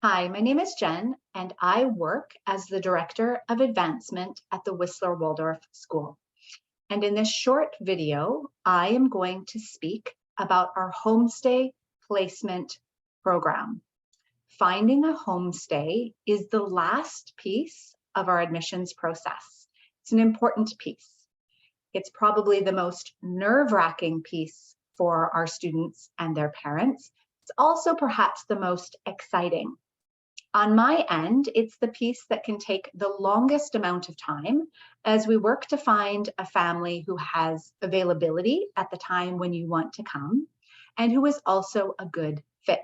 Hi, my name is Jen, and I work as the Director of Advancement at the Whistler Waldorf School. And in this short video, I am going to speak about our homestay placement program. Finding a homestay is the last piece of our admissions process. It's an important piece. It's probably the most nerve-wracking piece for our students and their parents. It's also perhaps the most exciting. On my end, it's the piece that can take the longest amount of time as we work to find a family who has availability at the time when you want to come and who is also a good fit.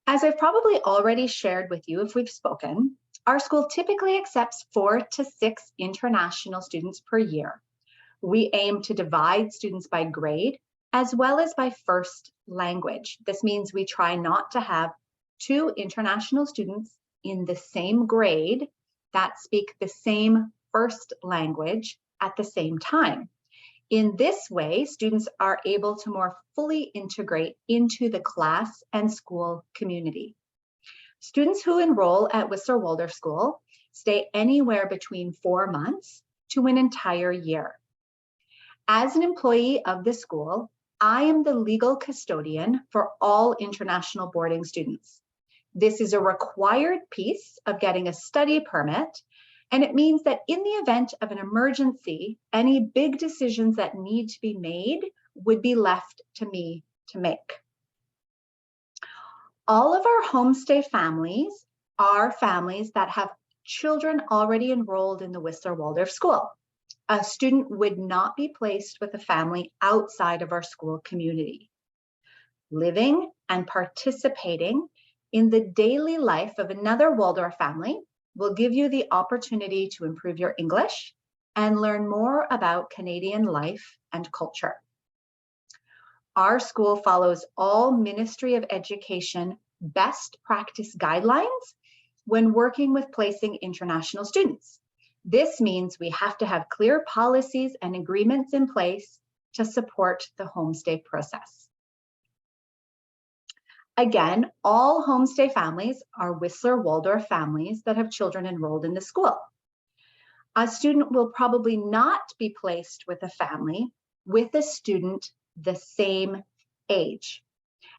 As I've probably already shared with you if we've spoken, our school typically accepts 4 to 6 international students per year. We aim to divide students by grade as well as by first language. This means we try not to have 2 international students in the same grade that speak the same first language at the same time. In this way, students are able to more fully integrate into the class and school community. Students who enroll at Whistler Waldorf School stay anywhere between 4 months to an entire year. As an employee of the school, I am the legal custodian for all international boarding students. This is a required piece of getting a study permit, and it means that in the event of an emergency, any big decisions that need to be made would be left to me to make. All of our homestay families are families that have children already enrolled in the Whistler Waldorf School. A student would not be placed with a family outside of our school community. Living and participating in the daily life of another Waldorf family will give you the opportunity to improve your English and learn more about Canadian life and culture. Our school follows all Ministry of Education best practice guidelines when working with placing international students. This means we have to have clear policies and agreements in place to support the homestay process. Again, all homestay families are Whistler Waldorf families that have children enrolled in the school. A student will probably not be placed with a family with a student the same age.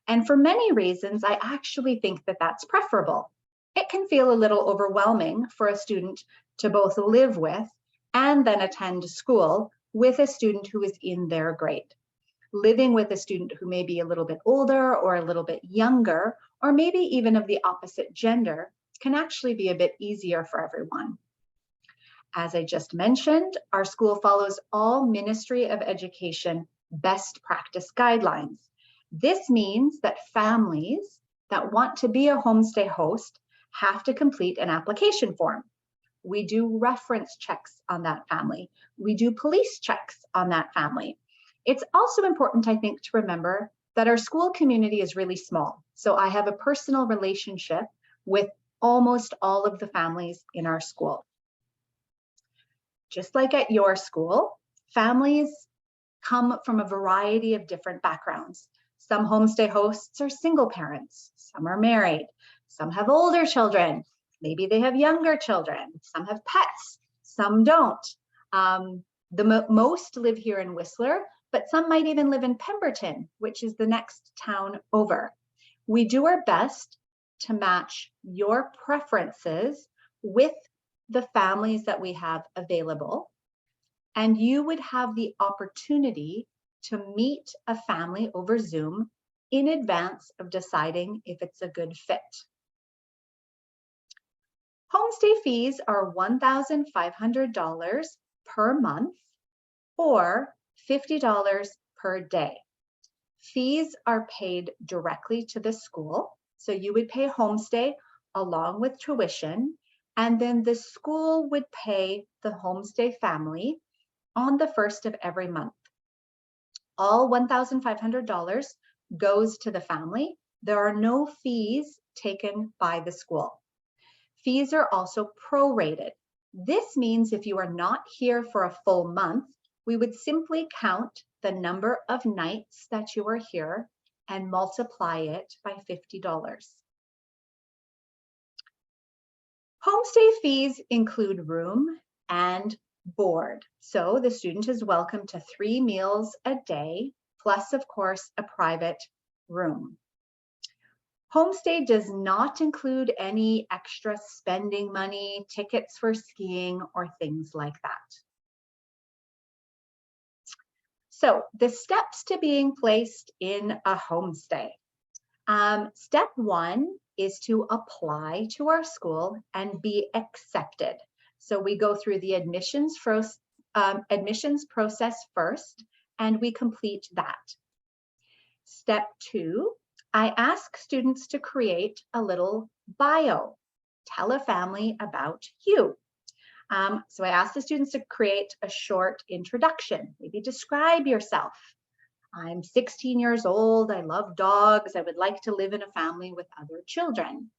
And for many reasons, I actually think that that's preferable. It can feel a little overwhelming for a student to both live with and then attend school with a student who is in their grade. Living with a student who may be a little bit older or a little bit younger, or maybe even of the opposite gender, can actually be a bit easier for everyone. As I just mentioned, our school follows all Ministry of Education best practice guidelines. This means that families that want to be a homestay host have to complete an application form. We do reference checks on that family. We do police checks on that family. It's also important, I think, to remember that our school community is really small. So I have a personal relationship with almost all of the families in our school. Just like at your school, families come from a variety of different backgrounds. Some homestay hosts are single parents, some are married, some have older children, maybe they have younger children, some have pets, some don't. Most live here in Whistler, but some might even live in Pemberton, which is the next town over. We do our best to match your preferences with the families that we have available, and you would have the opportunity to meet a family over Zoom in advance of deciding if it's a good fit. Homestay fees are $1,500 per month or $50 per day. Fees are paid directly to the school, so you would pay homestay along with tuition, and then the school would pay the homestay family on the first of every month. All $1,500 goes to the family. There are no fees taken by the school. Fees are also prorated. This means if you are not here for a full month, we would simply count the number of nights that you are here and multiply it by $50. Homestay fees include room and board. So the student is welcome to 3 meals a day, plus of course a private room. Homestay does not include any extra spending money, tickets for skiing, or things like that. So the steps to being placed in a homestay. Step 1 is to apply to our school and be accepted. So we go through the admissions process first, and we complete that. Step 2, I ask students to create a little bio. Tell a family about you. So I ask the students to create a short introduction. Maybe describe yourself. I'm 16 years old. I love dogs. I would like to live in a family with other children.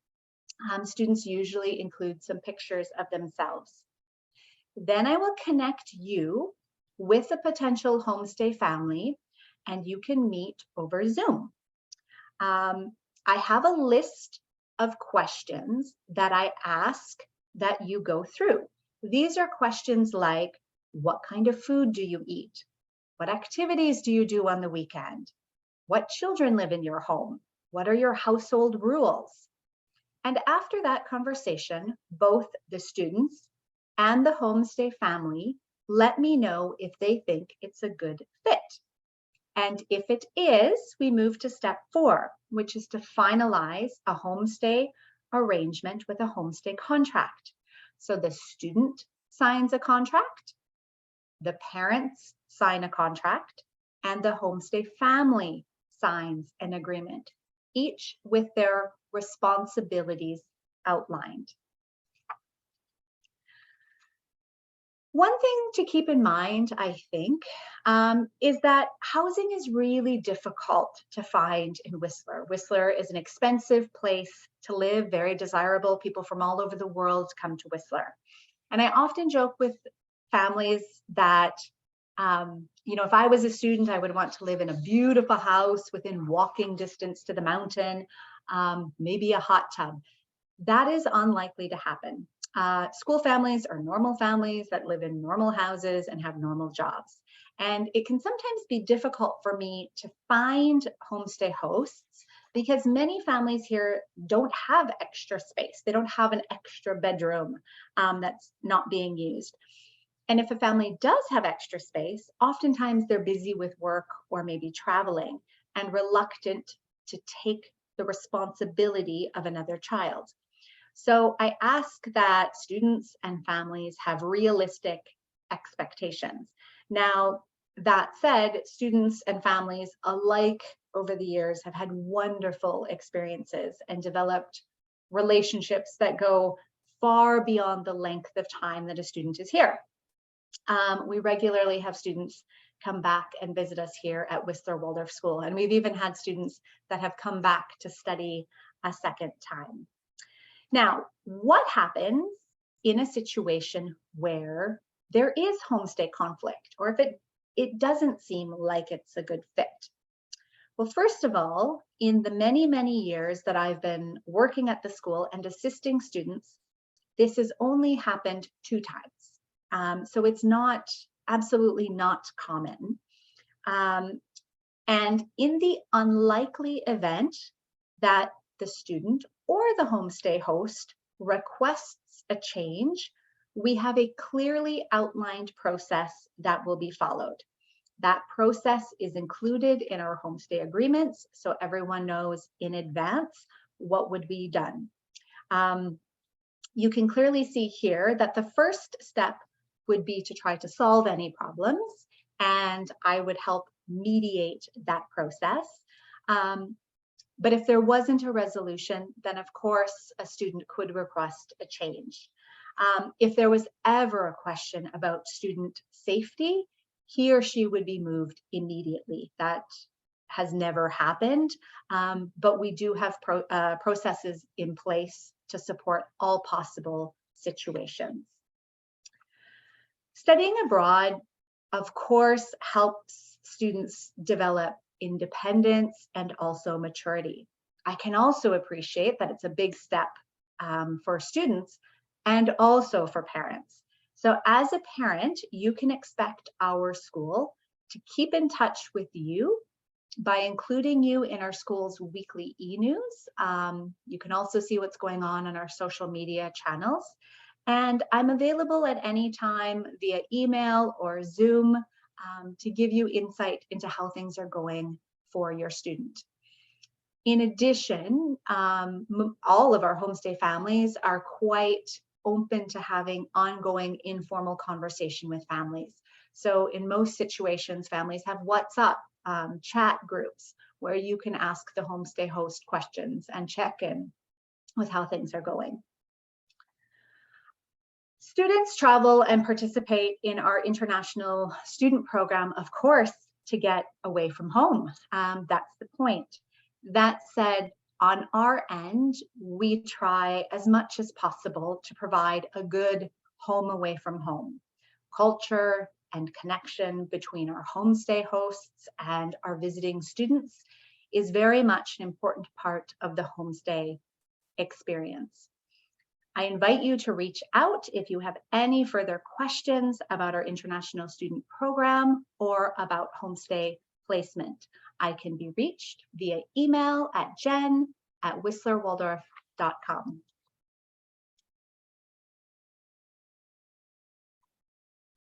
Students usually include some pictures of themselves. Then I will connect you with a potential homestay family, and you can meet over Zoom. I have a list of questions that I ask that you go through. These are questions like, what kind of food do you eat? What activities do you do on the weekend? What children live in your home? What are your household rules? And after that conversation, both the students and the homestay family let me know if they think it's a good fit. And if it is, we move to step 4, which is to finalize a homestay arrangement with a homestay contract. So the student signs a contract, the parents sign a contract, and the homestay family signs an agreement, each with their responsibilities outlined. One thing to keep in mind, I think, is that housing is really difficult to find in Whistler. Whistler is an expensive place to live, very desirable. People from all over the world come to Whistler. And I often joke with families that, if I was a student, I would want to live in a beautiful house within walking distance to the mountain, maybe a hot tub. That is unlikely to happen. School families are normal families that live in normal houses and have normal jobs. And it can sometimes be difficult for me to find homestay hosts because many families here don't have extra space. They don't have an extra bedroom that's not being used. And if a family does have extra space, oftentimes they're busy with work or maybe traveling and reluctant to take the responsibility of another child. So I ask that students and families have realistic expectations. Now, that said, students and families alike over the years have had wonderful experiences and developed relationships that go far beyond the length of time that a student is here. We regularly have students come back and visit us here at Whistler Waldorf School, and we've even had students that have come back to study a second time. Now, what happens in a situation where there is homestay conflict, or if it doesn't seem like it's a good fit? Well, first of all, in the many, many years that I've been working at the school and assisting students, this has only happened 2 times. So it's absolutely not common. And in the unlikely event that the student or the homestay host requests a change, we have a clearly outlined process that will be followed. That process is included in our homestay agreements, so everyone knows in advance what would be done. You can clearly see here that the first step would be to try to solve any problems, and I would help mediate that process. But if there wasn't a resolution, then of course a student could request a change. If there was ever a question about student safety, he or she would be moved immediately. That has never happened, but we do have processes in place to support all possible situations. Studying abroad, of course, helps students develop independence, and also maturity. I can also appreciate that it's a big step for students and also for parents. So as a parent, you can expect our school to keep in touch with you by including you in our school's weekly e-news. You can also see what's going on our social media channels. And I'm available at any time via email or Zoom to give you insight into how things are going for your student. In addition, all of our homestay families are quite open to having ongoing informal conversation with families. So in most situations, families have WhatsApp chat groups where you can ask the homestay host questions and check in with how things are going. Students travel and participate in our international student program, of course, to get away from home. That's the point. That said, on our end, we try as much as possible to provide a good home away from home culture and connection between our homestay hosts and our visiting students is very much an important part of the homestay experience. I invite you to reach out if you have any further questions about our international student program or about homestay placement. I can be reached via email at jen@whistlerwaldorf.com.